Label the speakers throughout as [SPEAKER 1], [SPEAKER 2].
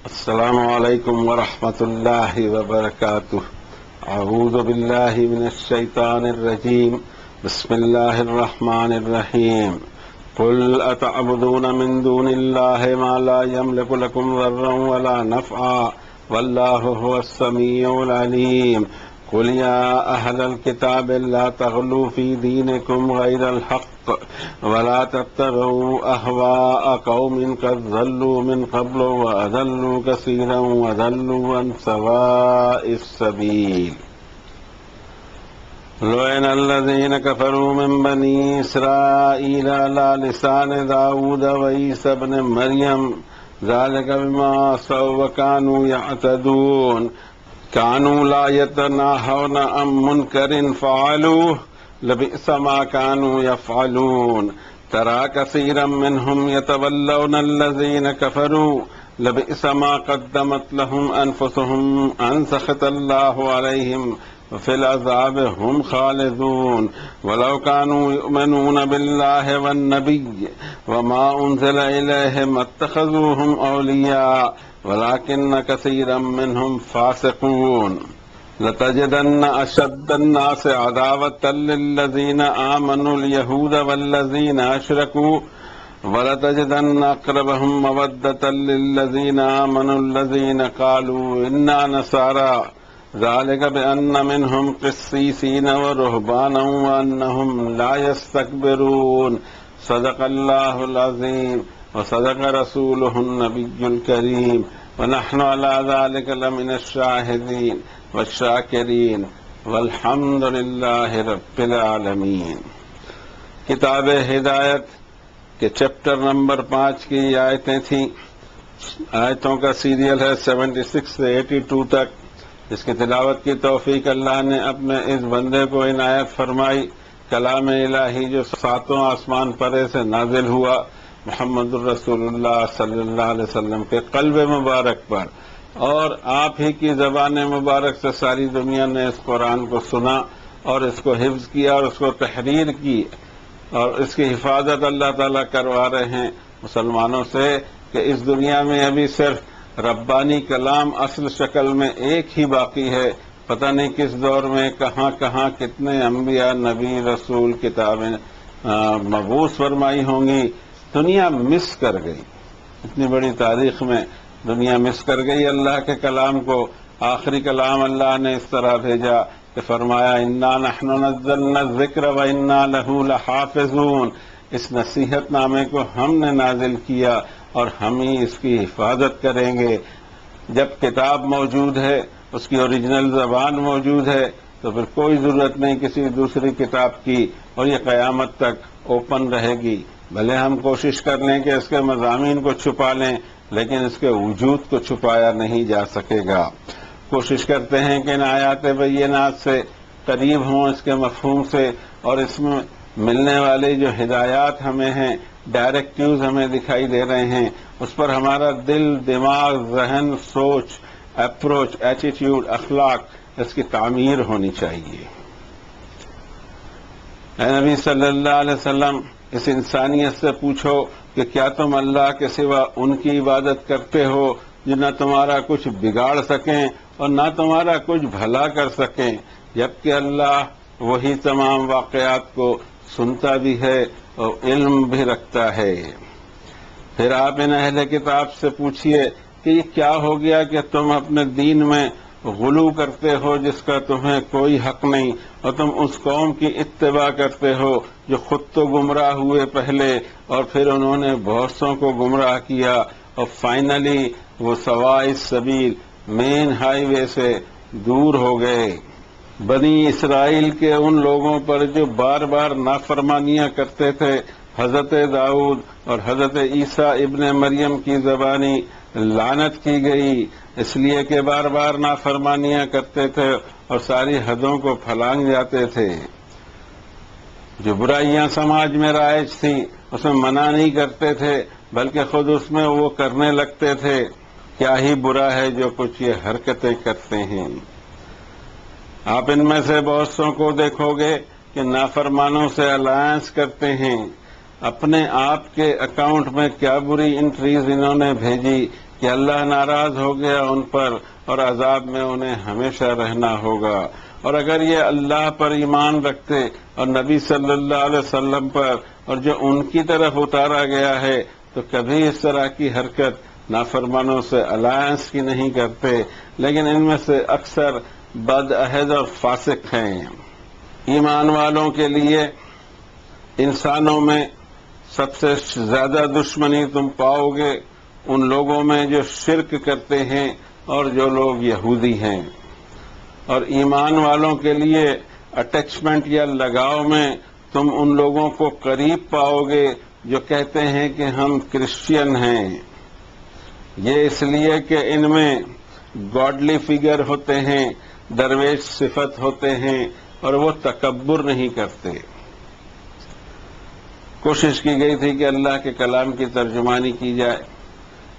[SPEAKER 1] السلام علیکم ورحمۃ اللہ وبرکاتہ۔ اعوذ باللہ من الشیطان الرجیم، بسم اللہ الرحمن الرحیم۔ قل اتعبدون من دون اللہ ما لا یملک لکم ضرا ولا نفعا واللہ هو السمیع العلیم۔ قل یا اہل الکتاب لا تغلوا فی دینکم غیر الحق ولا تتبعوا اہواء قوم قد ضلوا من قبل واضلوا كثيرا وضلوا عن سواء السبيل۔ لعن الذين كفروا من بني إسرائيل على لسان داود وعيسى ابن مريم ذلك بما عصوا وكانوا يعتدون، كانوا لا يتناهون عن منكر فعلوه لبئس ما كانوا يفعلون، ترى كثيرا منهم يتولون الذين كفروا لبئس ما قدمت لهم أنفسهم أن سخط الله عليهم وفي العذاب هم خالدون، ولو كانوا يؤمنون بالله والنبي وما أنزل إليه ما اتخذوهم أولياء ولكن كثيرا منهم فاسقون۔ لتجدن أشد الناس عداوة للذين آمنوا اليهود والذين أشركوا ولتجدن أقربهم مودة للذين آمنوا الذين قالوا إنا نصارى ذلك بأن منهم قسيسين ورهبانا وأنهم لا يستكبرون۔ صدق الله العظيم وصدق رسوله النبي الكريم ونحن على ذلك لمن الشاهدين والشاکرین والحمد للہ رب العالمین۔ کتاب ہدایت کے چیپٹر نمبر 5 کی یہ آیتیں تھیں۔ آیتوں کا سیریل ہے 76 سے 82 تک، جس کی تلاوت کی توفیق اللہ نے اپنے اس بندے کو عنایت فرمائی۔ کلام الہی جو 7 آسمان پرے سے نازل ہوا محمد الرسول اللہ صلی اللہ علیہ وسلم کے قلب مبارک پر، اور آپ ہی کی زبان مبارک سے ساری دنیا نے اس قرآن کو سنا اور اس کو حفظ کیا اور اس کو تحریر کی، اور اس کی حفاظت اللہ تعالیٰ کروا رہے ہیں مسلمانوں سے کہ اس دنیا میں ابھی صرف ربانی کلام اصل شکل میں ایک ہی باقی ہے۔ پتہ نہیں کس دور میں کہاں کہاں کتنے انبیاء، نبی، رسول، کتابیں مبعوث فرمائی ہوں گی۔ دنیا مس کر گئی، اتنی بڑی تاریخ میں دنیا مس کر گئی اللہ کے کلام کو۔ آخری کلام اللہ نے اس طرح بھیجا کہ فرمایا انا نحن نزلنا الذکر وانا له لحافظون۔ اس نصیحت نامے کو ہم نے نازل کیا اور ہم ہی اس کی حفاظت کریں گے۔ جب کتاب موجود ہے، اس کی اوریجنل زبان موجود ہے، تو پھر کوئی ضرورت نہیں کسی دوسری کتاب کی، اور یہ قیامت تک اوپن رہے گی۔ بھلے ہم کوشش کر لیں کہ اس کے مضامین کو چھپا لیں، لیکن اس کے وجود کو چھپایا نہیں جا سکے گا۔ کوشش کرتے ہیں کہ ان آیات بینات سے قریب ہوں اس کے مفہوم سے، اور اس میں ملنے والے جو ہدایات ہمیں ہیں، ڈائریکٹیوز ہمیں دکھائی دے رہے ہیں، اس پر ہمارا دل، دماغ، ذہن، سوچ، اپروچ، ایٹیٹیوڈ، اخلاق، اس کی تعمیر ہونی چاہیے۔ اے نبی صلی اللہ علیہ وسلم، اس انسانیت سے پوچھو کہ کیا تم اللہ کے سوا ان کی عبادت کرتے ہو جو نہ تمہارا کچھ بگاڑ سکیں اور نہ تمہارا کچھ بھلا کر سکیں، جبکہ اللہ وہی تمام واقعات کو سنتا بھی ہے اور علم بھی رکھتا ہے۔ پھر آپ ان اہل کتاب سے پوچھئے کہ یہ کیا ہو گیا کہ تم اپنے دین میں غلو کرتے ہو جس کا تمہیں کوئی حق نہیں، اور تم اس قوم کی اتباع کرتے ہو جو خود تو گمراہ ہوئے پہلے، اور پھر انہوں نے بہت سوں کو گمراہ کیا، اور فائنلی وہ سواء السبیل، مین ہائی وے سے دور ہو گئے۔ بنی اسرائیل کے ان لوگوں پر جو بار بار نافرمانیاں کرتے تھے، حضرت داؤد اور حضرت عیسیٰ ابن مریم کی زبانی لعنت کی گئی، اس لیے کہ بار بار نافرمانیاں کرتے تھے اور ساری حدوں کو پھلانگ جاتے تھے۔ جو برائیاں سماج میں رائج تھیں اس میں منع نہیں کرتے تھے، بلکہ خود اس میں وہ کرنے لگتے تھے۔ کیا ہی برا ہے جو کچھ یہ حرکتیں کرتے ہیں۔ آپ ان میں سے بہت سوں کو دیکھو گے کہ نافرمانوں سے الائنس کرتے ہیں، اپنے آپ کے اکاؤنٹ میں کیا بری انٹریز انہوں نے بھیجی کہ اللہ ناراض ہو گیا ان پر اور عذاب میں انہیں ہمیشہ رہنا ہوگا۔ اور اگر یہ اللہ پر ایمان رکھتے اور نبی صلی اللہ علیہ وسلم پر اور جو ان کی طرف اتارا گیا ہے تو کبھی اس طرح کی حرکت نافرمانوں سے الائنس کی نہیں کرتے، لیکن ان میں سے اکثر بد عہد اور فاسق ہیں۔ ایمان والوں کے لیے انسانوں میں سب سے زیادہ دشمنی تم پاؤ گے ان لوگوں میں جو شرک کرتے ہیں اور جو لوگ یہودی ہیں، اور ایمان والوں کے لیے اٹیچمنٹ یا لگاؤ میں تم ان لوگوں کو قریب پاؤ گے جو کہتے ہیں کہ ہم کرسچین ہیں۔ یہ اس لیے کہ ان میں گاڈلی فگر ہوتے ہیں، درویش صفت ہوتے ہیں اور وہ تکبر نہیں کرتے۔ کوشش کی گئی تھی کہ اللہ کے کلام کی ترجمانی کی جائے۔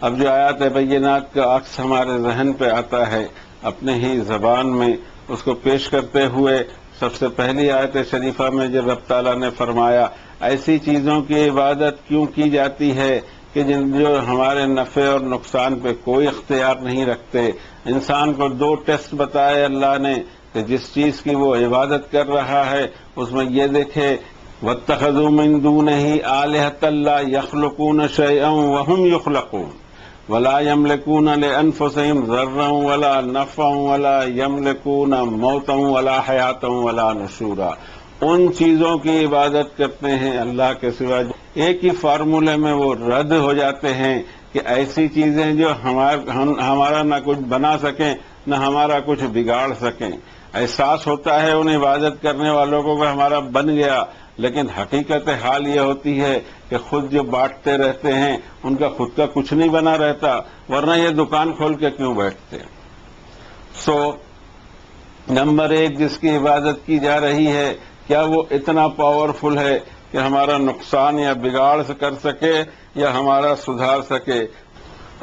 [SPEAKER 1] اب جو آیات بینات کا عکس ہمارے ذہن پہ آتا ہے اپنے ہی زبان میں اس کو پیش کرتے ہوئے، سب سے پہلی آیت شریفہ میں جب رب تعالیٰ نے فرمایا ایسی چیزوں کی عبادت کیوں کی جاتی ہے کہ جو ہمارے نفع اور نقصان پہ کوئی اختیار نہیں رکھتے۔ انسان کو دو ٹیسٹ بتائے اللہ نے کہ جس چیز کی وہ عبادت کر رہا ہے اس میں یہ دیکھے وَاتَّخَذُوا مِن دُونِهِ آلِهَةً لَا يَخْلُقُونَ شَيْئًا وَهُمْ يُخْلَقُونَ وَلَا يَمْلِكُونَ لِأَنفُسِهِمْ ضَرًّا وَلَا نَفْعًا وَلَا يَمْلِكُونَ مَوْتًا وَلَا حَيَاةً وَلَا نُشُورًا۔ ان چیزوں کی عبادت کرتے ہیں اللہ کے سوا، ایک ہی فارمولے میں وہ رد ہو جاتے ہیں کہ ایسی چیزیں جو ہمارا نہ کچھ بنا سکیں نہ ہمارا کچھ بگاڑ سکیں۔ احساس ہوتا ہے ان عبادت کرنے والوں کو کہ ہمارا بن گیا، لیکن حقیقت حال یہ ہوتی ہے کہ خود جو بانٹتے رہتے ہیں ان کا خود کا کچھ نہیں بنا رہتا، ورنہ یہ دکان کھول کے کیوں بیٹھتے۔ نمبر ایک جس کی عبادت کی جا رہی ہے کیا وہ اتنا پاورفل ہے کہ ہمارا نقصان یا بگاڑ کر سکے یا ہمارا سدھار سکے؟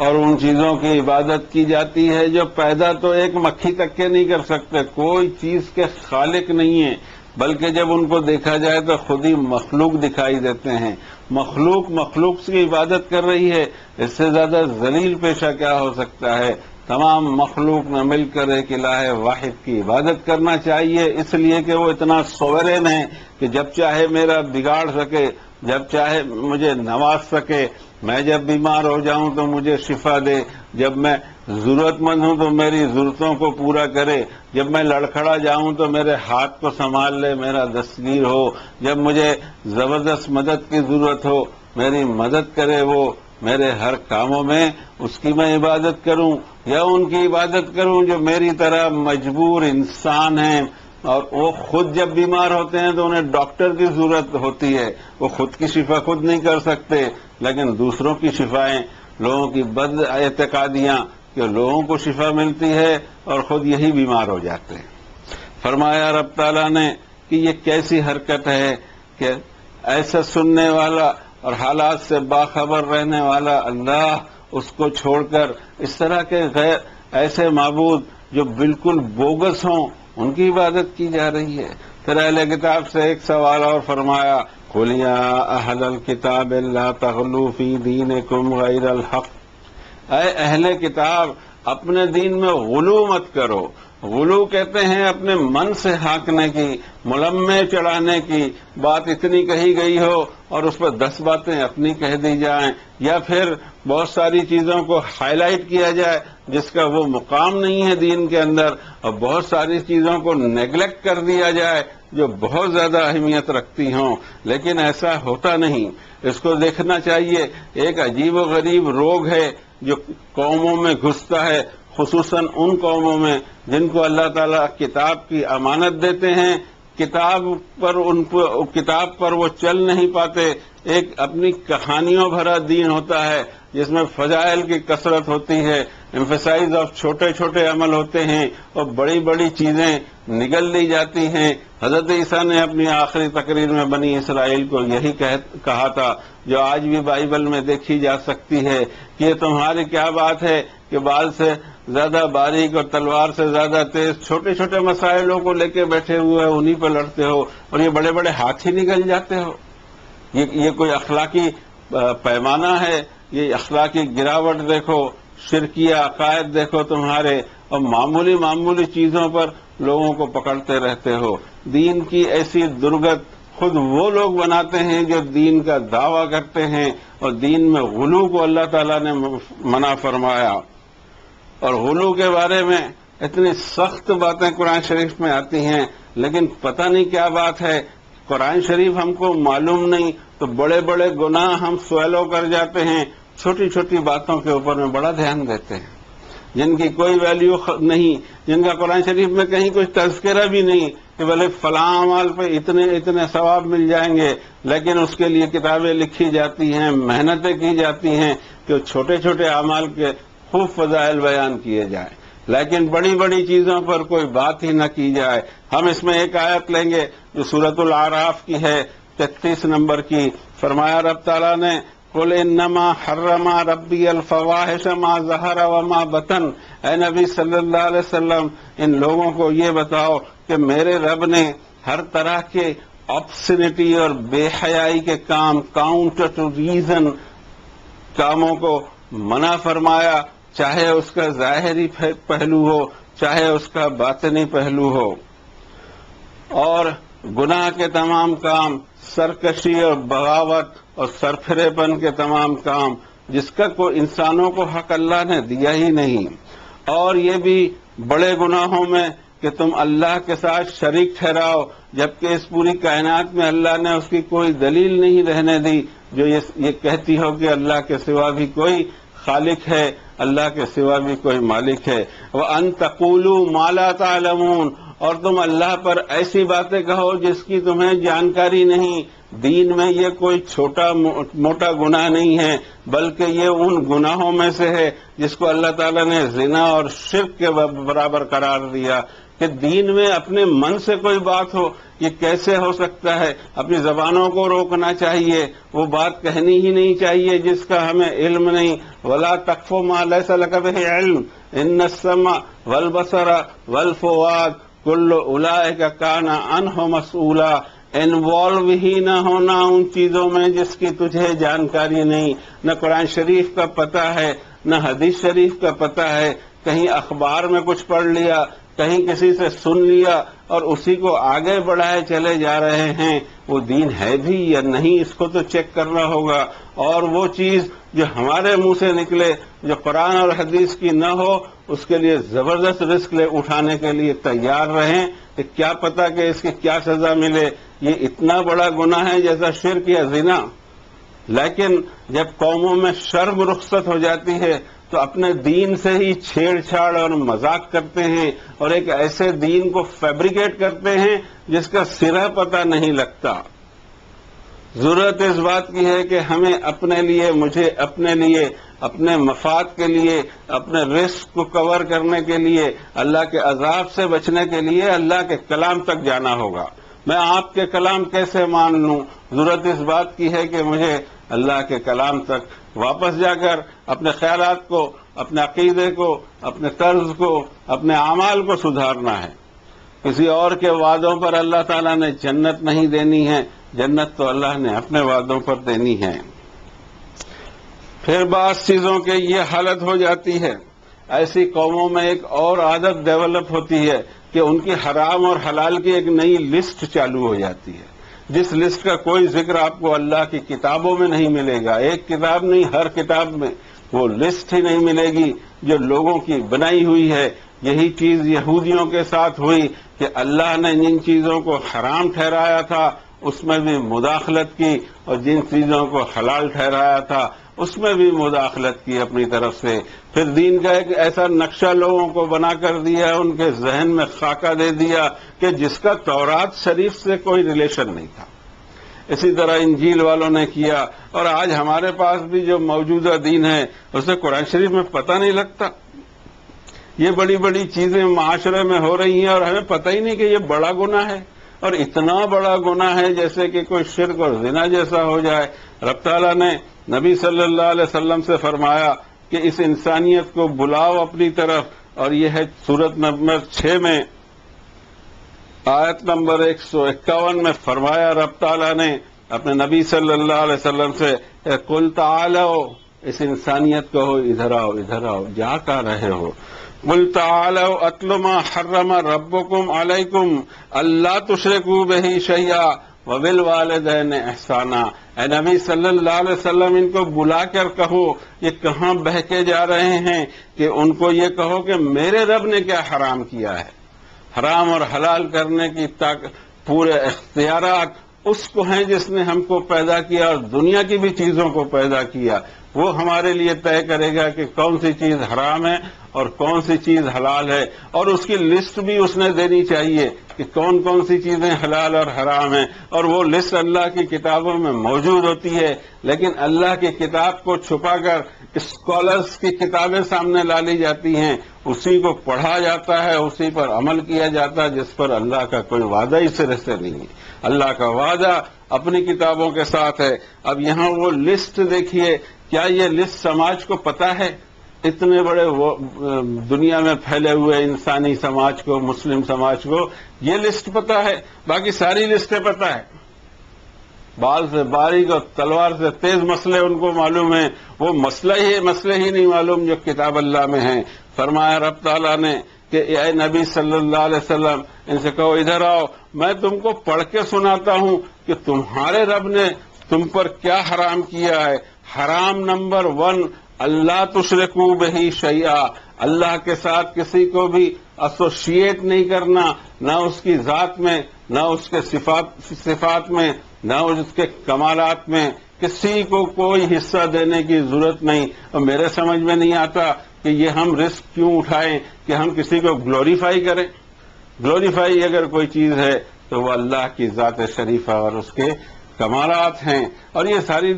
[SPEAKER 1] اور ان چیزوں کی عبادت کی جاتی ہے جو پیدا تو ایک مکھی تک کے نہیں کر سکتے، کوئی چیز کے خالق نہیں ہے، بلکہ جب ان کو دیکھا جائے تو خود ہی مخلوق دکھائی دیتے ہیں۔ مخلوق کی عبادت کر رہی ہے، اس سے زیادہ ذلیل پیشہ کیا ہو سکتا ہے؟ تمام مخلوق میں مل کر ایک الہ واحد کی عبادت کرنا چاہیے، اس لیے کہ وہ اتنا سوورین ہے کہ جب چاہے میرا بگاڑ سکے، جب چاہے مجھے نواز سکے۔ میں جب بیمار ہو جاؤں تو مجھے شفا دے، جب میں ضرورت مند ہوں تو میری ضرورتوں کو پورا کرے، جب میں لڑکھڑا جاؤں تو میرے ہاتھ کو سنبھال لے، میرا دستگیر ہو، جب مجھے زبردست مدد کی ضرورت ہو میری مدد کرے، وہ میرے ہر کاموں میں اس کی میں عبادت کروں یا ان کی عبادت کروں جو میری طرح مجبور انسان ہیں۔ اور وہ خود جب بیمار ہوتے ہیں تو انہیں ڈاکٹر کی ضرورت ہوتی ہے، وہ خود کی شفا خود نہیں کر سکتے، لیکن دوسروں کی شفائیں، لوگوں کی بد اعتقادیاں کہ لوگوں کو شفا ملتی ہے اور خود یہی بیمار ہو جاتے ہیں۔ فرمایا رب تعالیٰ نے کہ یہ کیسی حرکت ہے کہ ایسا سننے والا اور حالات سے باخبر رہنے والا اللہ اس کو چھوڑ کر اس طرح کے غیر ایسے معبود جو بالکل بوگس ہوں ان کی عبادت کی جا رہی ہے۔ پھر اہل کتاب سے ایک سوال اور فرمایا قُلْ يَا أَهْلَ الْكِتَابِ لَا تَغْلُوا فِي دِينِكُمْ غَيْرَ الْحَقِّ، اے اہل کتاب اپنے دین میں غلو مت کرو۔ غلو کہتے ہیں اپنے من سے ہانکنے کی، ملمے چڑھانے کی، بات اتنی کہی گئی ہو اور اس پر 10 باتیں اپنی کہہ دی جائیں، یا پھر بہت ساری چیزوں کو ہائی لائٹ کیا جائے جس کا وہ مقام نہیں ہے دین کے اندر، اور بہت ساری چیزوں کو نیگلیکٹ کر دیا جائے جو بہت زیادہ اہمیت رکھتی ہوں، لیکن ایسا ہوتا نہیں۔ اس کو دیکھنا چاہیے، ایک عجیب و غریب روگ ہے جو قوموں میں گھستا ہے، خصوصاً ان قوموں میں جن کو اللہ تعالیٰ کتاب کی امانت دیتے ہیں، کتاب پر وہ چل نہیں پاتے۔ ایک اپنی کہانیوں بھرا دین ہوتا ہے جس میں فضائل کی کثرت ہوتی ہے، ایمفیسائز آف چھوٹے چھوٹے عمل ہوتے ہیں اور بڑی بڑی چیزیں نگل لی جاتی ہیں۔ حضرت عیسیٰ نے اپنی آخری تقریر میں بنی اسرائیل کو یہی کہا تھا جو آج بھی بائبل میں دیکھی جا سکتی ہے کہ یہ تمہاری کیا بات ہے کہ بال سے زیادہ باریک اور تلوار سے زیادہ تیز چھوٹے چھوٹے مسائلوں کو لے کے بیٹھے ہوئے انہی پہ لڑتے ہو اور یہ بڑے بڑے ہاتھی نکل جاتے ہو۔ یہ کوئی اخلاقی پیمانہ ہے؟ یہ اخلاقی گراوٹ دیکھو شرکیہ عقائد دیکھو تمہارے، اور معمولی معمولی چیزوں پر لوگوں کو پکڑتے رہتے ہو۔ دین کی ایسی درگت خود وہ لوگ بناتے ہیں جو دین کا دعویٰ کرتے ہیں، اور دین میں غلو کو اللہ تعالیٰ نے منع فرمایا۔ اور غلو کے بارے میں اتنی سخت باتیں قرآن شریف میں آتی ہیں، لیکن پتہ نہیں کیا بات ہے، قرآن شریف ہم کو معلوم نہیں تو بڑے بڑے گناہ ہم سوالو کر جاتے ہیں، چھوٹی چھوٹی باتوں کے اوپر میں بڑا دھیان دیتے ہیں، جن کی کوئی ویلیو نہیں، جن کا قرآن شریف میں کہیں کوئی تذکرہ بھی نہیں کہ بھلے فلاں اعمال پہ اتنے ثواب مل جائیں گے، لیکن اس کے لیے کتابیں لکھی جاتی ہیں، محنتیں کی جاتی ہیں کہ چھوٹے چھوٹے اعمال کے خوب فضائل بیان کیے جائیں، لیکن بڑی بڑی چیزوں پر کوئی بات ہی نہ کی جائے۔ ہم اس میں ایک آیت لیں گے جو سورۃ الاعراف کی ہے، 33 نمبر کی۔ فرمایا رب تعالیٰ نے قل انما حرم ربی الفواحش ما ظہر وما بطن، اے نبی صلی اللہ علیہ وسلم ان لوگوں کو یہ بتاؤ کہ میرے رب نے ہر طرح کے آبسینٹی اور بے حیائی کے کام، کاؤنٹر ٹو ریزن کاموں کو منع فرمایا، چاہے اس کا ظاہری پہلو ہو چاہے اس کا باطنی پہلو ہو، اور گناہ کے تمام کام، سرکشی اور بغاوت اور سرفرے پن کے تمام کام جس کا کوئی انسانوں کو حق اللہ نے دیا ہی نہیں، اور یہ بھی بڑے گناہوں میں کہ تم اللہ کے ساتھ شریک ٹھہراؤ، جبکہ اس پوری کائنات میں اللہ نے اس کی کوئی دلیل نہیں رہنے دی جو یہ کہتی ہو کہ اللہ کے سوا بھی کوئی خالق ہے، اللہ کے سوا بھی کوئی مالک ہے۔ وَأَن تَقُولُوا مَا لَا تَعْلَمُونَ، اور تم اللہ پر ایسی باتیں کہو جس کی تمہیں جانکاری نہیں۔ دین میں یہ کوئی چھوٹا موٹا گناہ نہیں ہے، بلکہ یہ ان گناہوں میں سے ہے جس کو اللہ تعالیٰ نے زنا اور شرک کے برابر قرار دیا کہ دین میں اپنے من سے کوئی بات ہو، یہ کیسے ہو سکتا ہے؟ اپنی زبانوں کو روکنا چاہیے، وہ بات کہنی ہی نہیں چاہیے جس کا ہمیں علم نہیں۔ وَلَا تَقْفُ مَا لَيْسَ لَكَ بِهِ عِلْمٌ إِنَّ السَّمْعَ وَالْبَصَرَ وَالْفُؤَادَ كُلُّ أُولَئِكَ كَانَ عَنْهُ مسئولا۔ انوالو ہی نہ ہونا ان چیزوں میں جس کی تجھے جانکاری نہیں، نہ قرآن شریف کا پتہ ہے نہ حدیث شریف کا پتہ ہے، کہیں اخبار میں کچھ پڑھ لیا، کہیں کسی سے سن لیا اور اسی کو آگے بڑھائے چلے جا رہے ہیں۔ وہ دین ہے بھی یا نہیں اس کو تو چیک کرنا ہوگا، اور وہ چیز جو ہمارے منہ سے نکلے جو قرآن اور حدیث کی نہ ہو اس کے لیے زبردست رسک اٹھانے کے لیے تیار رہیں کہ کیا پتہ کہ اس کی کیا سزا ملے۔ یہ اتنا بڑا گناہ ہے جیسا شرک یا زنا، لیکن جب قوموں میں شرم رخصت ہو جاتی ہے تو اپنے دین سے ہی چھیڑ چھاڑ اور مذاق کرتے ہیں، اور ایک ایسے دین کو فیبریکیٹ کرتے ہیں جس کا سرا پتہ نہیں لگتا۔ ضرورت اس بات کی ہے کہ ہمیں اپنے لیے، مجھے اپنے لیے، اپنے مفاد کے لیے، اپنے رزق کو کور کرنے کے لیے، اللہ کے عذاب سے بچنے کے لیے اللہ کے کلام تک جانا ہوگا۔ میں آپ کے کلام کیسے مان لوں؟ ضرورت اس بات کی ہے کہ مجھے اللہ کے کلام تک واپس جا کر اپنے خیالات کو، اپنے عقیدے کو، اپنے طرز کو، اپنے اعمال کو سدھارنا ہے۔ کسی اور کے وعدوں پر اللہ تعالیٰ نے جنت نہیں دینی ہے، جنت تو اللہ نے اپنے وعدوں پر دینی ہے۔ پھر بعض چیزوں کے یہ حالت ہو جاتی ہے، ایسی قوموں میں ایک اور عادت ڈیولپ ہوتی ہے کہ ان کی حرام اور حلال کی ایک نئی لسٹ چالو ہو جاتی ہے، جس لسٹ کا کوئی ذکر آپ کو اللہ کی کتابوں میں نہیں ملے گا، ایک کتاب نہیں ہر کتاب میں وہ لسٹ ہی نہیں ملے گی جو لوگوں کی بنائی ہوئی ہے۔ یہی چیز یہودیوں کے ساتھ ہوئی کہ اللہ نے جن چیزوں کو حرام ٹھہرایا تھا اس میں بھی مداخلت کی، اور جن چیزوں کو حلال ٹھہرایا تھا اس میں بھی مداخلت کی اپنی طرف سے۔ پھر دین کا ایک ایسا نقشہ لوگوں کو بنا کر دیا، ان کے ذہن میں خاکہ دے دیا کہ جس کا تورات شریف سے کوئی ریلیشن نہیں تھا۔ اسی طرح انجیل والوں نے کیا، اور آج ہمارے پاس بھی جو موجودہ دین ہے اسے قرآن شریف میں پتہ نہیں لگتا۔ یہ بڑی بڑی چیزیں معاشرے میں ہو رہی ہیں اور ہمیں پتہ ہی نہیں کہ یہ بڑا گناہ ہے، اور اتنا بڑا گناہ ہے جیسے کہ کوئی شرک اور زنا جیسا ہو جائے۔ رب تعالیٰ نے نبی صلی اللہ علیہ وسلم سے فرمایا کہ اس انسانیت کو بلاؤ اپنی طرف، اور یہ ہے سورۃ نمبر 6 میں آیت نمبر 151 میں فرمایا رب تعالیٰ نے اپنے نبی صلی اللہ علیہ وسلم سے قل تعالوا اس انسانیت کو ہو ادھر آؤ ادھر آؤ، جا کر رہے ہو؟ قل تعالوا اتل ما حرم ربکم علیکم اللہ تشرکوا بہ شیئا وبالوالدین احسانا۔ اے نبی صلی اللہ علیہ وسلم، ان کو بلا کر کہو، یہ کہاں بہکے جا رہے ہیں، کہ ان کو یہ کہو کہ میرے رب نے کیا حرام کیا ہے۔ حرام اور حلال کرنے کی پورے اختیارات اس کو ہیں جس نے ہم کو پیدا کیا اور دنیا کی بھی چیزوں کو پیدا کیا۔ وہ ہمارے لیے طے کرے گا کہ کون سی چیز حرام ہے اور کون سی چیز حلال ہے، اور اس کی لسٹ بھی اس نے دینی چاہیے کہ کون کون سی چیزیں حلال اور حرام ہیں، اور وہ لسٹ اللہ کی کتابوں میں موجود ہوتی ہے، لیکن اللہ کی کتاب کو چھپا کر اسکالرز کی کتابیں سامنے لا لی جاتی ہیں، اسی کو پڑھا جاتا ہے، اسی پر عمل کیا جاتا ہے، جس پر اللہ کا کوئی وعدہ ہی سرے سے نہیں ہے۔ اللہ کا وعدہ اپنی کتابوں کے ساتھ ہے۔ اب یہاں وہ لسٹ دیکھیے، کیا یہ لسٹ سماج کو پتا ہے؟ اتنے بڑے دنیا میں پھیلے ہوئے انسانی سماج کو، مسلم سماج کو یہ لسٹ پتا ہے؟ باقی ساری لسٹیں پتا ہے، بال سے باریک اور تلوار سے تیز مسئلے ان کو معلوم ہیں، وہ مسئلے ہی نہیں معلوم جو کتاب اللہ میں ہیں۔ فرمایا رب تعالیٰ نے کہ اے نبی صلی اللہ علیہ وسلم، ان سے کہو ادھر آؤ، میں تم کو پڑھ کے سناتا ہوں کہ تمہارے رب نے تم پر کیا حرام کیا ہے۔ حرام نمبر 1، اللہ تشرکوا بہ شیئا، اللہ کے ساتھ کسی کو بھی ایسوسیٹ نہیں کرنا، نہ اس کی ذات میں، نہ اس کے صفات میں، نہ اس کے کمالات میں، کسی کو کوئی حصہ دینے کی ضرورت نہیں۔ اور میرے سمجھ میں نہیں آتا کہ یہ ہم رسک کیوں اٹھائیں کہ ہم کسی کو گلوریفائی کریں۔ گلوریفائی اگر کوئی چیز ہے تو وہ اللہ کی ذات شریفہ اور اس کے کمالات ہیں، اور یہ ساری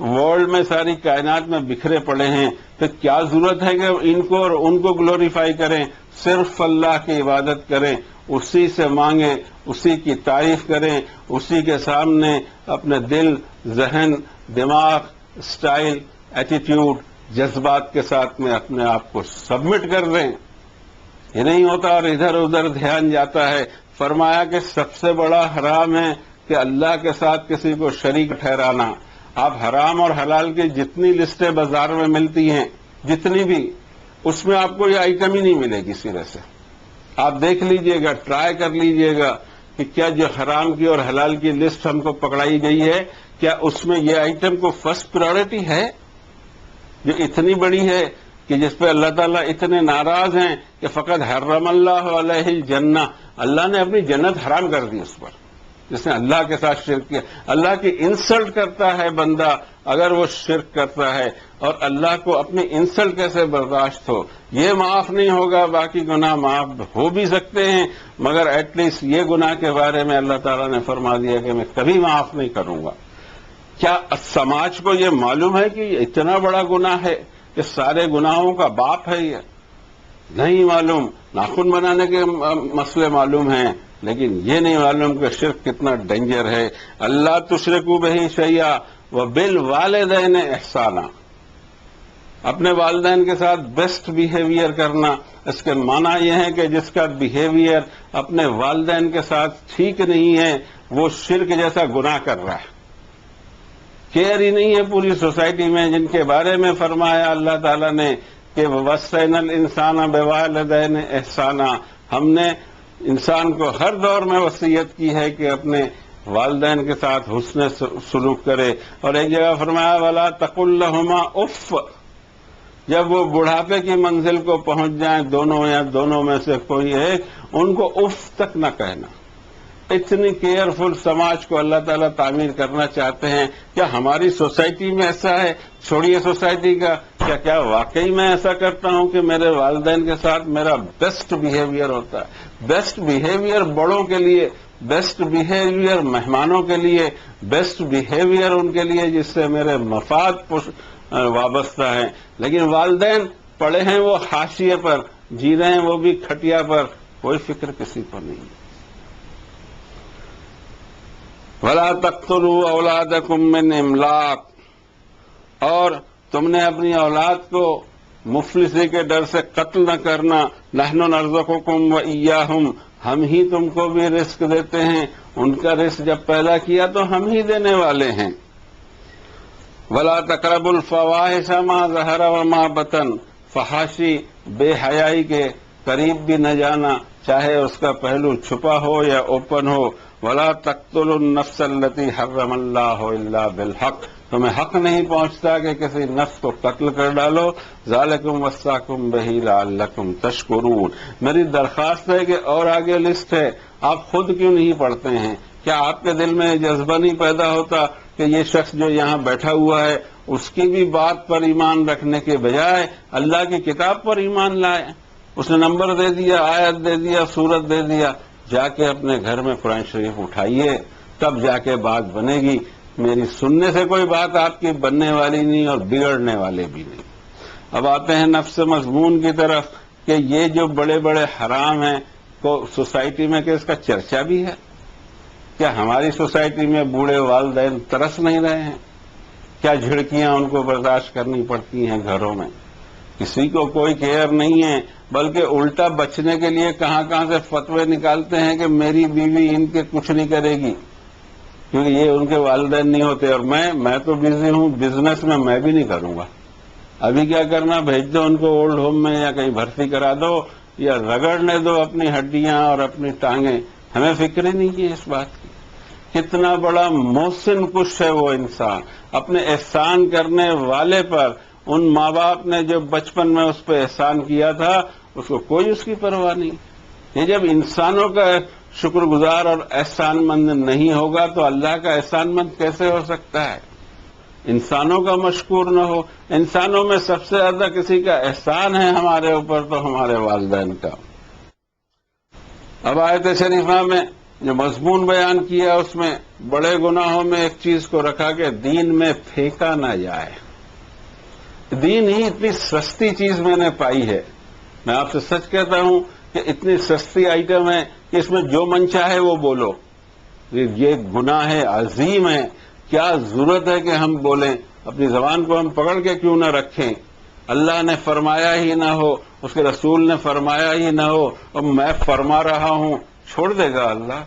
[SPEAKER 1] ورلڈ میں، ساری کائنات میں بکھرے پڑے ہیں، تو کیا ضرورت ہے کہ ان کو اور ان کو گلوریفائی کریں؟ صرف اللہ کی عبادت کریں، اسی سے مانگیں، اسی کی تعریف کریں، اسی کے سامنے اپنے دل، ذہن، دماغ، سٹائل، ایٹیٹیوڈ، جذبات کے ساتھ میں اپنے آپ کو سبمٹ کر دیں۔ یہ نہیں ہوتا اور ادھر ادھر دھیان جاتا ہے۔ فرمایا کہ سب سے بڑا حرام ہے کہ اللہ کے ساتھ کسی کو شریک ٹھہرانا۔ آپ حرام اور حلال کی جتنی لسٹیں بازار میں ملتی ہیں، جتنی بھی، اس میں آپ کو یہ آئٹم ہی نہیں ملے گی سرے سے۔ آپ دیکھ لیجئے گا، ٹرائی کر لیجئے گا کہ کیا جو حرام کی اور حلال کی لسٹ ہم کو پکڑائی گئی ہے، کیا اس میں یہ آئٹم کو فرسٹ پرائرٹی ہے، جو اتنی بڑی ہے کہ جس پہ اللہ تعالیٰ اتنے ناراض ہیں کہ فقط حرم اللہ علیہ الجنہ، اللہ نے اپنی جنت حرام کر دی اس پر، جس نے اللہ کے ساتھ شرک کیا۔ اللہ کی انسلٹ کرتا ہے بندہ اگر وہ شرک کرتا ہے، اور اللہ کو اپنی انسلٹ کیسے برداشت ہو؟ یہ معاف نہیں ہوگا، باقی گناہ معاف ہو بھی سکتے ہیں، مگر ایٹ لیسٹ یہ گناہ کے بارے میں اللہ تعالیٰ نے فرما دیا کہ میں کبھی معاف نہیں کروں گا۔ کیا سماج کو یہ معلوم ہے کہ یہ اتنا بڑا گناہ ہے کہ سارے گناہوں کا باپ ہے؟ یہ نہیں معلوم۔ ناخن بنانے کے مسئلے معلوم ہیں، لیکن یہ نہیں معلوم کہ شرک کتنا ڈینجر ہے۔ اللہ تشرکوا بہ شیئا وبالوالدین احسانا، اپنے والدین کے ساتھ بیسٹ بیہیویئر کرنا۔ اس کے معنی یہ ہے کہ جس کا بیہیویئر اپنے والدین کے ساتھ ٹھیک نہیں ہے، وہ شرک جیسا گناہ کر رہا ہے۔ کیئر ہی نہیں ہے پوری سوسائٹی میں، جن کے بارے میں فرمایا اللہ تعالیٰ نے کہ وَوَصَّيْنَا الْإِنسَانَ بِوَالِدَيْنِ إِحْسَانًا، ہم نے انسان کو ہر دور میں وصیت کی ہے کہ اپنے والدین کے ساتھ حسن سلوک کرے۔ اور ایک جگہ فرمایا وَلَا تَقُل لَّهُمَا اُفٍّ، جب وہ بڑھاپے کی منزل کو پہنچ جائیں دونوں یا دونوں میں سے کوئی ایک، ان کو اف تک نہ کہنا۔ اتنی کیئرفل سماج کو اللہ تعالیٰ تعمیر کرنا چاہتے ہیں۔ کیا ہماری سوسائٹی میں ایسا ہے؟ چھوڑیے سوسائٹی کا، کیا واقعی میں ایسا کرتا ہوں کہ میرے والدین کے ساتھ میرا بیسٹ بیہیویئر ہوتا ہے؟ بیسٹ بیہیویئر بڑوں کے لیے، بیسٹ بیہیویئر مہمانوں کے لیے، بیسٹ بیہیویئر ان کے لیے جس سے میرے مفاد وابستہ ہیں، لیکن والدین پڑے ہیں وہ حاشیے پر، جی رہے ہیں وہ بھی کھٹیا پر، کوئی فکر کسی کو نہیں۔ وَلَا تَقْتُلُوا أَوْلَادَكُم مِّنْ إِمْلَاقٍ، اور تم نے اپنی اولاد کو مفلسی کے ڈر سے قتل نہ کرنا۔ نَحْنُ نَرْزُقُكُمْ وَإِيَّاهُمْ، ہم ہی تم کو بھی رزق دیتے ہیں، ان کا رزق جب پیدا کیا تو ہم ہی دینے والے ہیں۔ ولا تقربوا الفواحش ما ظہر وما بطن، فحاشی بے حیائی کے قریب بھی نہ جانا، چاہے اس کا پہلو چھپا ہو یا اوپن ہو۔ ولا تقتلوا النفس التي حرم اللہ الا بالحق، تمہیں حق نہیں پہنچتا کہ کسی نفس کو قتل کر ڈالو۔ ذالکم وصاکم بہ لعلکم تشکرون، میری درخواست ہے کہ اور آگے لسٹ ہے، آپ خود کیوں نہیں پڑھتے ہیں؟ کیا آپ کے دل میں جذبہ نہیں پیدا ہوتا کہ یہ شخص جو یہاں بیٹھا ہوا ہے اس کی بھی بات پر ایمان رکھنے کے بجائے اللہ کی کتاب پر ایمان لائے؟ اس نے نمبر دے دیا، آیت دے دیا، سورت دے دیا، جا کے اپنے گھر میں قرآن شریف اٹھائیے، تب جا کے بات بنے گی۔ میری سننے سے کوئی بات آپ کی بننے والی نہیں اور بگڑنے والے بھی نہیں۔ اب آتے ہیں نفس مضمون کی طرف کہ یہ جو بڑے بڑے حرام ہیں کو سوسائٹی میں کہ اس کا چرچا بھی ہے۔ کیا ہماری سوسائٹی میں بوڑھے والدین ترس نہیں رہے ہیں؟ کیا جھڑکیاں ان کو برداشت کرنی پڑتی ہیں گھروں میں؟ کسی کو کوئی کیئر نہیں ہے، بلکہ الٹا بچنے کے لیے کہاں کہاں سے فتوے نکالتے ہیں کہ میری بیوی ان کے کچھ نہیں کرے گی کیونکہ یہ ان کے والدین نہیں ہوتے، اور میں تو بزی ہوں بزنس میں بھی نہیں کروں گا۔ ابھی کیا کرنا، بھیج دو ان کو اولڈ ہوم میں یا کہیں بھرتی کرا دو یا رگڑنے دو اپنی ہڈیاں اور اپنی ٹانگیں، ہمیں فکر ہی نہیں کی اس بات کی۔ کتنا بڑا محسن کش ہے وہ انسان، اپنے احسان کرنے والے پر، ان ماں باپ نے جو بچپن میں اس پہ احسان کیا تھا اس کو کوئی اس کی پرواہ نہیں۔ یہ جب انسانوں کا شکر گزار اور احسان مند نہیں ہوگا تو اللہ کا احسان مند کیسے ہو سکتا ہے؟ انسانوں کا مشکور نہ ہو۔ انسانوں میں سب سے زیادہ کسی کا احسان ہے ہمارے اوپر تو ہمارے والدین کا۔ اب آیت شریفہ میں جو مضمون بیان کیا اس میں بڑے گناہوں میں ایک چیز کو رکھا کہ دین میں پھینکا نہ جائے۔ دین ہی اتنی سستی چیز میں نے پائی ہے، میں آپ سے سچ کہتا ہوں کہ اتنی سستی آئٹم ہے کہ اس میں جو من چاہے وہ بولو۔ یہ گناہ ہے، عظیم ہے، کیا ضرورت ہے کہ ہم بولیں؟ اپنی زبان کو ہم پکڑ کے کیوں نہ رکھیں؟ اللہ نے فرمایا ہی نہ ہو، اس کے رسول نے فرمایا ہی نہ ہو، اور میں فرما رہا ہوں، چھوڑ دے گا اللہ؟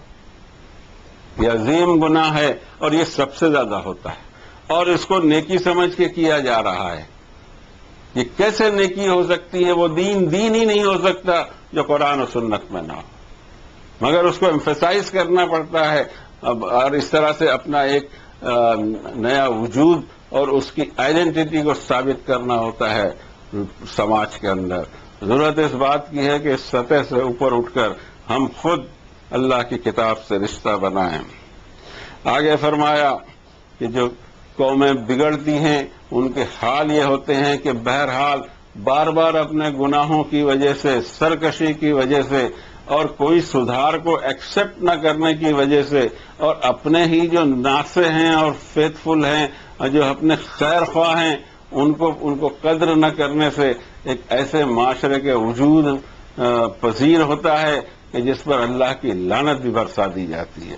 [SPEAKER 1] یہ عظیم گناہ ہے اور یہ سب سے زیادہ ہوتا ہے، اور اس کو نیکی سمجھ کے کیا جا رہا ہے۔ یہ کیسے نیکی ہو سکتی ہے؟ وہ دین ہی نہیں ہو سکتا جو قرآن و سنت میں نہ ہو، مگر اس کو ایمفیسائز کرنا پڑتا ہے اور اس طرح سے اپنا ایک نیا وجود اور اس کی آئیڈینٹی کو ثابت کرنا ہوتا ہے سماج کے اندر۔ ضرورت اس بات کی ہے کہ اس سطح سے اوپر اٹھ کر ہم خود اللہ کی کتاب سے رشتہ بنائیں۔ آگے فرمایا کہ جو قومیں بگڑتی ہیں ان کے حال یہ ہوتے ہیں کہ بہرحال بار بار اپنے گناہوں کی وجہ سے، سرکشی کی وجہ سے اور کوئی سدھار کو ایکسپٹ نہ کرنے کی وجہ سے، اور اپنے ہی جو ناصح ہیں اور فیتھ فل ہیں اور جو اپنے خیر خواہ ہیں ان کو قدر نہ کرنے سے ایک ایسے معاشرے کے وجود پذیر ہوتا ہے کہ جس پر اللہ کی لعنت بھی برسا دی جاتی ہے۔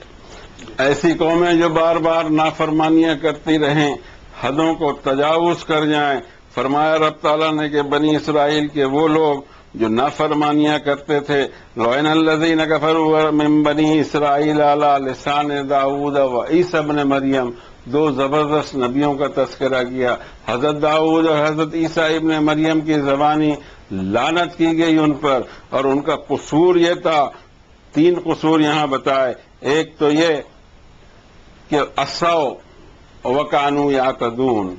[SPEAKER 1] ایسی قومیں جو بار بار نافرمانیاں کرتی رہیں، حدوں کو تجاوز کر جائیں۔ فرمایا رب تعالیٰ نے کہ بنی اسرائیل کے وہ لوگ جو نافرمانیاں کرتے تھے، لعن الذین کفروا من بنی اسرائیل علی لسان داؤد و عیسی ابن مریم، دو زبردست نبیوں کا تذکرہ کیا، حضرت داؤد اور حضرت عیسیٰ ابن مریم کی زبانی لعنت کی گئی ان پر، اور ان کا قصور یہ تھا، 3 قصور یہاں بتائے۔ ایک تو یہ کہ عصوا وکانوا یعتدون،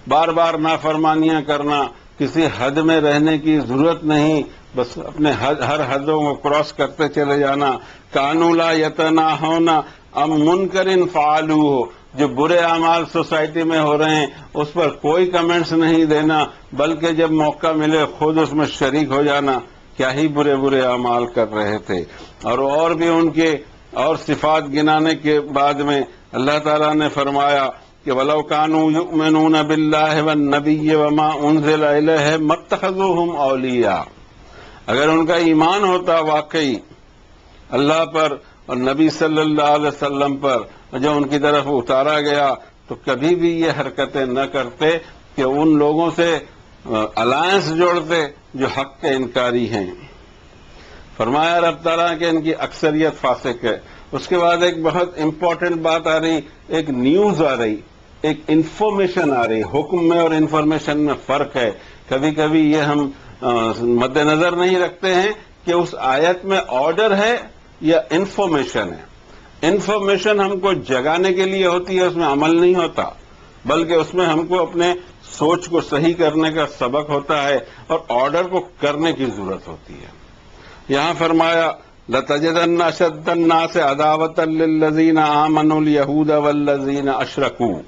[SPEAKER 1] بار بار نافرمانیاں کرنا، کسی حد میں رہنے کی ضرورت نہیں، بس اپنے ہر حدوں کو کراس کرتے چلے جانا۔ کانوا لا یتناہون عن منکر فعلوہ، جو برے اعمال سوسائٹی میں ہو رہے ہیں اس پر کوئی کمنٹس نہیں دینا، بلکہ جب موقع ملے خود اس میں شریک ہو جانا۔ کیا ہی برے برے اعمال کر رہے تھے۔ اور بھی ان کے اور صفات گنانے کے بعد میں اللہ تعالیٰ نے فرمایا کہ وَلَوْ كَانُوا يُؤْمِنُونَ بِاللَّهِ وَالنَّبِيِّ وَمَا أُنزِلَ إِلَيْهِ مَا اتَّخَذُوهُمْ أَوْلِيَاءَ، اگر ان کا ایمان ہوتا واقعی اللہ پر اور نبی صلی اللہ علیہ وسلم پر جو ان کی طرف اتارا گیا تو کبھی بھی یہ حرکتیں نہ کرتے کہ ان لوگوں سے الائنس جوڑتے جو حق کے انکاری ہیں۔ فرمایا رب تعالیٰ کہ ان کی اکثریت فاسق ہے۔ اس کے بعد ایک بہت امپورٹنٹ بات آ رہی، ایک نیوز آ رہی ایک انفارمیشن آ رہی ہے. حکم میں اور انفارمیشن میں فرق ہے. کبھی کبھی یہ ہم مد نظر نہیں رکھتے ہیں کہ اس آیت میں آرڈر ہے یا انفارمیشن ہے. انفارمیشن ہم کو جگانے کے لیے ہوتی ہے، اس میں عمل نہیں ہوتا، بلکہ اس میں ہم کو اپنے سوچ کو صحیح کرنے کا سبق ہوتا ہے اور آرڈر کو کرنے کی ضرورت ہوتی ہے. یہاں فرمایا لَتَجِدَنَّ أَشَدَّ النَّاسِ عَدَاوَةً لِلَّذِينَ آمَنُوا الْيَهُودَ وَالَّذِينَ أَشْرَكُوا.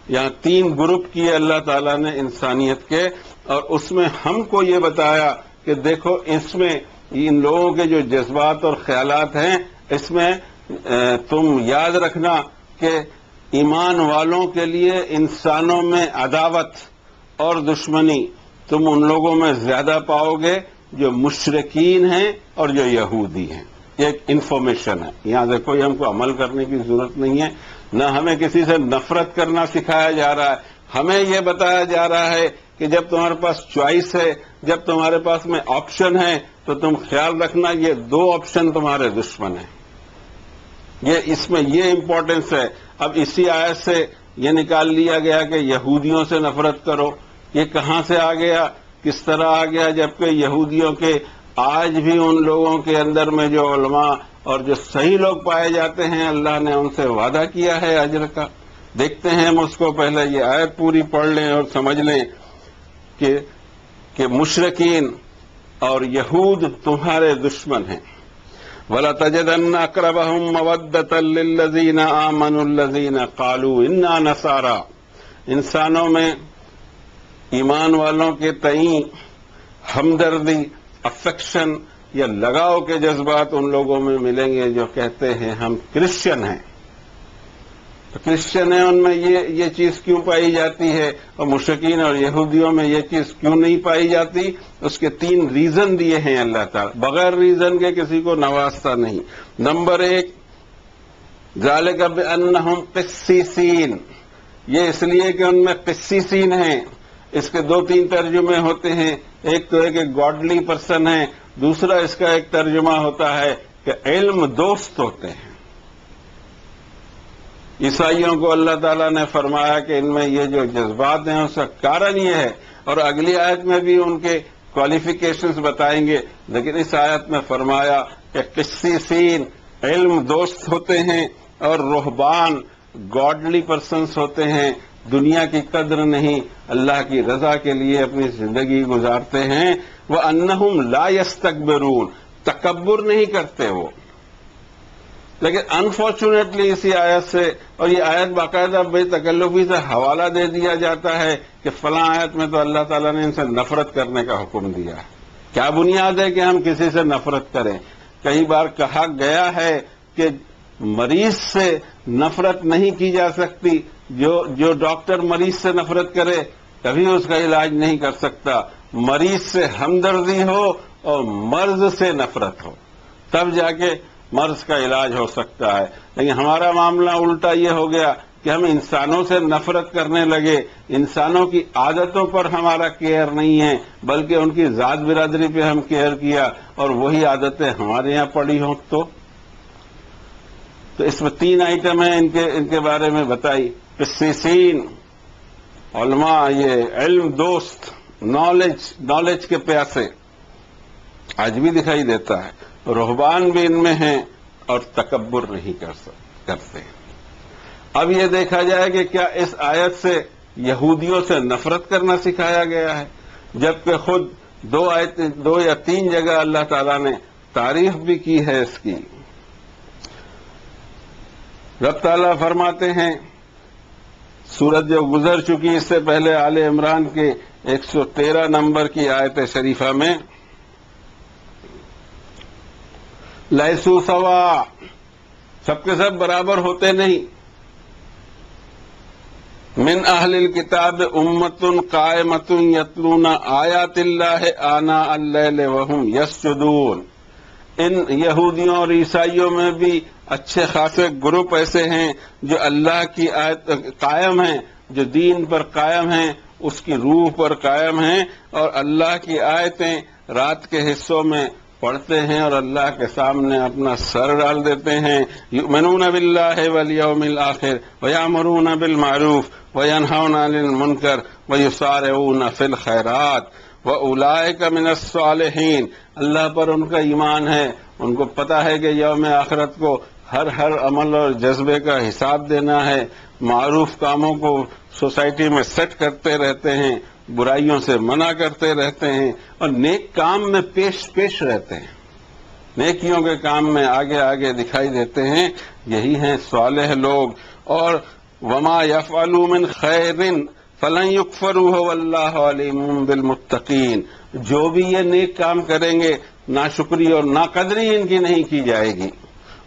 [SPEAKER 1] یہاں 3 گروپ کیے اللہ تعالیٰ نے انسانیت کے، اور اس میں ہم کو یہ بتایا کہ دیکھو اس میں ان لوگوں کے جو جذبات اور خیالات ہیں، اس میں تم یاد رکھنا کہ ایمان والوں کے لیے انسانوں میں عداوت اور دشمنی تم ان لوگوں میں زیادہ پاؤ گے جو مشرکین ہیں اور جو یہودی ہیں. ایک انفارمیشن ہے. یہاں دیکھو یہ ہم کو عمل کرنے کی ضرورت نہیں ہے، نہ ہمیں کسی سے نفرت کرنا سکھایا جا رہا ہے. ہمیں یہ بتایا جا رہا ہے کہ جب تمہارے پاس چوائس ہے، جب تمہارے پاس میں آپشن ہے، تو تم خیال رکھنا یہ 2 آپشن تمہارے دشمن ہیں. اس میں یہ امپورٹنس ہے. اب اسی آیت سے یہ نکال لیا گیا کہ یہودیوں سے نفرت کرو. یہ کہاں سے آ گیا، کس طرح آ گیا؟ جبکہ یہودیوں کے آج بھی ان لوگوں کے اندر میں جو علماء اور جو صحیح لوگ پائے جاتے ہیں، اللہ نے ان سے وعدہ کیا ہے اجر کا. دیکھتے ہیں ہم اس کو، پہلے یہ آیت پوری پڑھ لیں اور سمجھ لیں کہ مشرکین اور یہود تمہارے دشمن ہیں. وَلَتَجِدَنَّ أَقْرَبَهُم مَّوَدَّةً لِّلَّذِينَ آمَنُوا الَّذِينَ قَالُوا إِنَّا نَصَارَىٰ. انسانوں میں ایمان والوں کے تئیں ہمدردی، افیکشن یا لگاؤ کے جذبات ان لوگوں میں ملیں گے جو کہتے ہیں ہم کرسچن ہیں. تو کرسچن ہیں، ان میں یہ چیز کیوں پائی جاتی ہے اور مشرکین اور یہودیوں میں یہ چیز کیوں نہیں پائی جاتی؟ اس کے 3 ریزن دیے ہیں اللہ تعالیٰ. بغیر ریزن کے کسی کو نوازتا نہیں. نمبر 1 ذالک بأنہم قسیسین. یہ اس لیے کہ ان میں قسیسین ہیں. اس کے 2-3 ترجمے ہوتے ہیں. ایک تو ہے کہ گاڈلی پرسن ہے، دوسرا اس کا ایک ترجمہ ہوتا ہے کہ علم دوست ہوتے ہیں. عیسائیوں کو اللہ تعالیٰ نے فرمایا کہ ان میں یہ جو جذبات ہیں اس کا کارن یہ ہے، اور اگلی آیت میں بھی ان کے کوالیفیکیشنز بتائیں گے. لیکن اس آیت میں فرمایا کہ قسیسین علم دوست ہوتے ہیں اور رہبان گاڈلی پرسنس ہوتے ہیں. دنیا کی قدر نہیں، اللہ کی رضا کے لیے اپنی زندگی گزارتے ہیں. وَأَنَّهُمْ لَا يَسْتَكْبِرُونَ. تکبر نہیں کرتے وہ. لیکن انفارچونیٹلی اسی آیت سے، اور یہ آیت باقاعدہ بے تکلفی سے حوالہ دے دیا جاتا ہے کہ فلاں آیت میں تو اللہ تعالیٰ نے ان سے نفرت کرنے کا حکم دیا ہے. کیا بنیاد ہے کہ ہم کسی سے نفرت کریں؟ کئی بار کہا گیا ہے کہ مریض سے نفرت نہیں کی جا سکتی. جو ڈاکٹر مریض سے نفرت کرے کبھی اس کا علاج نہیں کر سکتا. مریض سے ہمدردی ہو اور مرض سے نفرت ہو، تب جا کے مرض کا علاج ہو سکتا ہے. لیکن ہمارا معاملہ الٹا یہ ہو گیا کہ ہم انسانوں سے نفرت کرنے لگے. انسانوں کی عادتوں پر ہمارا کیئر نہیں ہے، بلکہ ان کی ذات برادری پہ ہم کیئر کیا، اور وہی عادتیں ہمارے یہاں پڑی ہوں. تو اس میں 3 آئٹم ہیں ان کے بارے میں بتائی. قسیسین علماء، یہ علم دوست، نالج کے پیاسے، آج بھی دکھائی دیتا ہے. رہبان بھی ان میں ہیں اور تکبر نہیں کرتے. اب یہ دیکھا جائے کہ کیا اس آیت سے یہودیوں سے نفرت کرنا سکھایا گیا ہے، جبکہ خود 2 یا 3 جگہ اللہ تعالیٰ نے تعریف بھی کی ہے اس کی. رب تعالیٰ فرماتے ہیں، سورت جو گزر چکی اس سے پہلے آل عمران کے 113 نمبر کی آیت شریفہ میں، لیسو سوا، سب کے سب برابر ہوتے نہیں. من اہل الکتاب امت قائمۃ یتلون آیات اللہ آناء اللیل وہم یسجدون. ان یہودیوں اور عیسائیوں میں بھی اچھے خاصے گروپ ایسے ہیں جو اللہ کی آیت قائم ہیں، جو دین پر قائم ہیں، اس کی روح پر قائم ہیں، اور اللہ کی آیتیں رات کے حصوں میں پڑھتے ہیں اور اللہ کے سامنے اپنا سر ڈال دیتے ہیں. یؤمنون باللہ والیوم الآخر ویأمرون بالمعروف وینہون عن المنکر ویسارعون فی الخیرات وأولئک من الصالحین. اللہ پر ان کا ایمان ہے، ان کو پتہ ہے کہ یوم آخرت کو ہر عمل اور جذبے کا حساب دینا ہے. معروف کاموں کو سوسائٹی میں سیٹ کرتے رہتے ہیں، برائیوں سے منع کرتے رہتے ہیں اور نیک کام میں پیش رہتے ہیں، نیکیوں کے کام میں آگے دکھائی دیتے ہیں. یہی ہیں صالح لوگ. اور وما یفعلوا من خیر فلن یکفروہ واللہ علیم بالمتقین. جو بھی یہ نیک کام کریں گے ناشکری اور ناقدری ان کی نہیں کی جائے گی،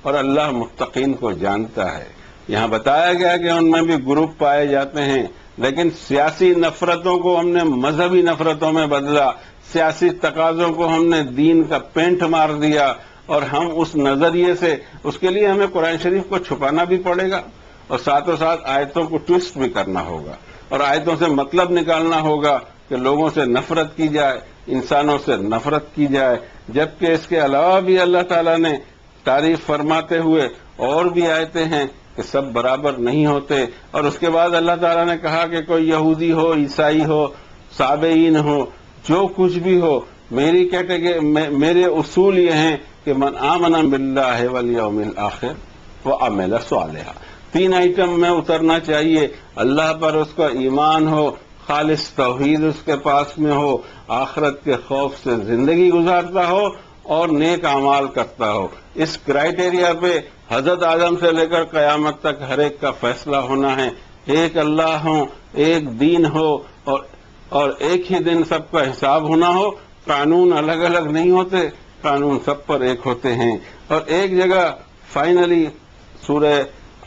[SPEAKER 1] اور اللہ متقین کو جانتا ہے. یہاں بتایا گیا کہ ان میں بھی گروپ پائے جاتے ہیں، لیکن سیاسی نفرتوں کو ہم نے مذہبی نفرتوں میں بدلا، سیاسی تقاضوں کو ہم نے دین کا پینٹ مار دیا، اور ہم اس نظریے سے، اس کے لیے ہمیں قرآن شریف کو چھپانا بھی پڑے گا اور ساتھ آیتوں کو ٹویسٹ بھی کرنا ہوگا اور آیتوں سے مطلب نکالنا ہوگا کہ لوگوں سے نفرت کی جائے، انسانوں سے نفرت کی جائے. جبکہ اس کے علاوہ بھی اللہ تعالیٰ نے تعریف فرماتے ہوئے اور بھی آیتیں ہیں کہ سب برابر نہیں ہوتے. اور اس کے بعد اللہ تعالیٰ نے کہا کہ کوئی یہودی ہو، عیسائی ہو، سابعین ہو، جو کچھ بھی ہو، میرے اصول یہ ہیں کہ من آمن باللہ والیوم الآخر وعمل صالحا. 3 آئٹم میں اترنا چاہیے. اللہ پر اس کا ایمان ہو، خالص توحید اس کے پاس میں ہو، آخرت کے خوف سے زندگی گزارتا ہو اور نیک اعمال کرتا ہو. اس کرائیٹیریا پہ حضرت آدم سے لے کر قیامت تک ہر ایک کا فیصلہ ہونا ہے. ایک اللہ ہو، ایک دین ہو، اور ایک ہی دن سب کا حساب ہونا ہو. قانون الگ الگ نہیں ہوتے، قانون سب پر ایک ہوتے ہیں. اور ایک جگہ فائنلی سورہ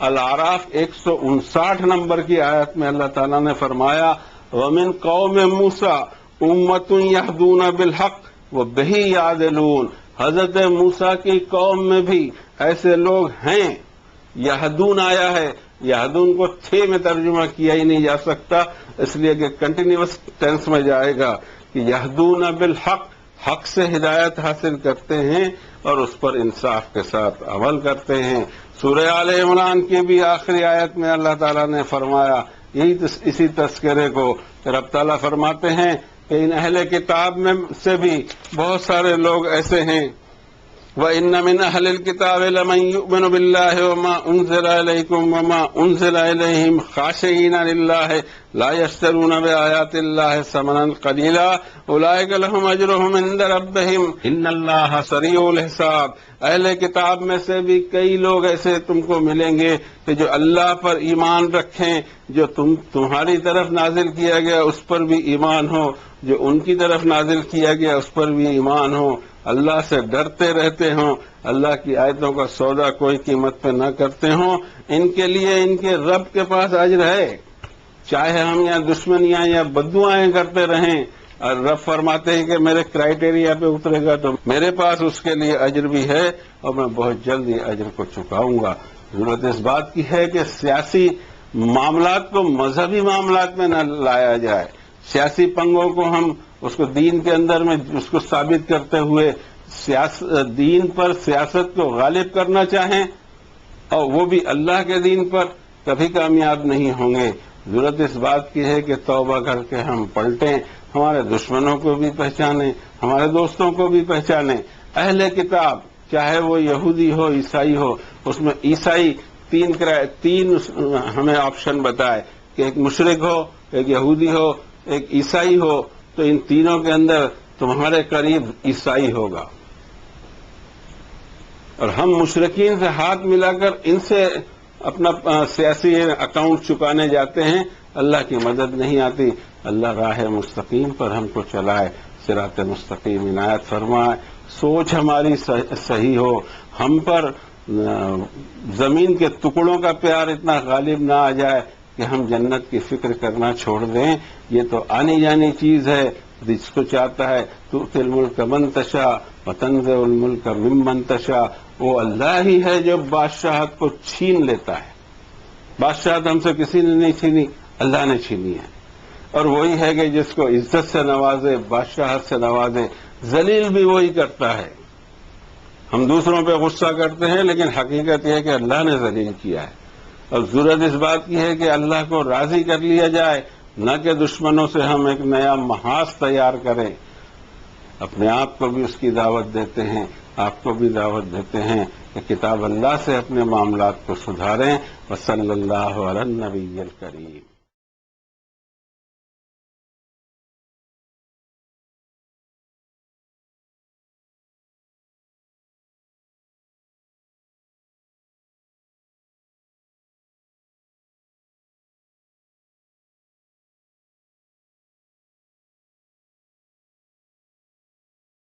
[SPEAKER 1] الاعراف 159 نمبر کی آیت میں اللہ تعالیٰ نے فرمایا وَمِن قَوْمِ مُوسَىٰ أُمَّةٌ يَهْدُونَ بِالْحَقِّ وَبِهِ يَعْدِلُونَ. حضرت موسیٰ کی قوم میں بھی ایسے لوگ ہیں. یہدون آیا ہے، یہدون کو تھے میں ترجمہ کیا ہی نہیں جا سکتا، اس لیے کہ کنٹینیوس ٹینس میں جائے گا کہ یہدون بالحق، حق سے ہدایت حاصل کرتے ہیں اور اس پر انصاف کے ساتھ عمل کرتے ہیں. سورہ آل عمران کی بھی آخری آیت میں اللہ تعالیٰ نے فرمایا اسی تذکرے کو کہ رب تعالیٰ فرماتے ہیں کہ ان اہل کتاب میں سے بھی بہت سارے لوگ ایسے ہیں وَإِنَّ مِنْ أَهْلِ الْكِتَابِ لَمَنْ يُؤْمِنُ بِاللَّهِ وَمَا أُنزِلَ إِلَيْكُمْ وَمَا أُنزِلَ إِلَيْهِمْ خَاشِعِينَ لِلَّهِ لَا يَشْتَرُونَ بِآيَاتِ اللَّهِ ثَمَنًا قَلِيلًا أُولَئِكَ لَهُمْ أَجْرُهُمْ عِندَ رَبِّهِمْ إِنَّ اللَّهَ سَرِيعُ الْحِسَابِ. اہل کتاب میں سے بھی کئی لوگ ایسے تم کو ملیں گے کہ جو اللہ پر ایمان رکھیں، جو تمہاری طرف نازل کیا گیا اس پر بھی ایمان ہو، جو ان کی طرف نازل کیا گیا اس پر بھی ایمان ہو، اللہ سے ڈرتے رہتے ہوں، اللہ کی آیتوں کا سودا کوئی قیمت پہ نہ کرتے ہوں. ان کے لیے ان کے رب کے پاس اجر ہے، چاہے ہم یہاں دشمنیاں یا بددعائیں کرتے رہیں. اور رب فرماتے ہیں کہ میرے کرائیٹیریا پہ اترے گا تو میرے پاس اس کے لیے اجر بھی ہے اور میں بہت جلد یہ اجر کو چکاؤں گا. ضرورت اس بات کی ہے کہ سیاسی معاملات کو مذہبی معاملات میں نہ لایا جائے. سیاسی پنگوں کو ہم اس کو دین کے اندر میں اس کو ثابت کرتے ہوئے دین پر سیاست کو غالب کرنا چاہیں اور وہ بھی اللہ کے دین پر، کبھی کامیاب نہیں ہوں گے. ضرورت اس بات کی ہے کہ توبہ کر کے ہم پلٹیں، ہمارے دشمنوں کو بھی پہچانیں، ہمارے دوستوں کو بھی پہچانیں. اہل کتاب چاہے وہ یہودی ہو، عیسائی ہو، اس میں عیسائی تین ہمیں آپشن بتائے کہ ایک مشرک ہو، ایک یہودی ہو، ایک عیسائی ہو، تو ان تینوں کے اندر تمہارے قریب عیسائی ہوگا. اور ہم مشرکین سے ہاتھ ملا کر ان سے اپنا سیاسی اکاؤنٹ چکانے جاتے ہیں، اللہ کی مدد نہیں آتی. اللہ راہ مستقیم پر ہم کو چلائے، صراط مستقیم عنایت فرمائے. سوچ ہماری صحیح ہو، ہم پر زمین کے ٹکڑوں کا پیار اتنا غالب نہ آ جائے کہ ہم جنت کی فکر کرنا چھوڑ دیں. یہ تو آنی جانی چیز ہے، جس کو چاہتا ہے تؤتی الملک من تشاء وتنزع الملک ممن تشاء. وہ اللہ ہی ہے جو بادشاہت کو چھین لیتا ہے. بادشاہت ہم سے کسی نے نہیں چھینی، اللہ نے چھینی ہے. اور وہی ہے کہ جس کو عزت سے نوازے، بادشاہت سے نوازے. ذلیل بھی وہی کرتا ہے. ہم دوسروں پہ غصہ کرتے ہیں لیکن حقیقت یہ ہے کہ اللہ نے ذلیل کیا ہے، اور ضرورت اس بات کی ہے کہ اللہ کو راضی کر لیا جائے، نہ کہ دشمنوں سے ہم ایک نیا محاذ تیار کریں۔ اپنے آپ کو بھی اس کی دعوت دیتے ہیں، آپ کو بھی دعوت دیتے ہیں کہ کتاب اللہ سے اپنے معاملات کو سدھاریں۔ وصلی اللہ علی النبی الکریم۔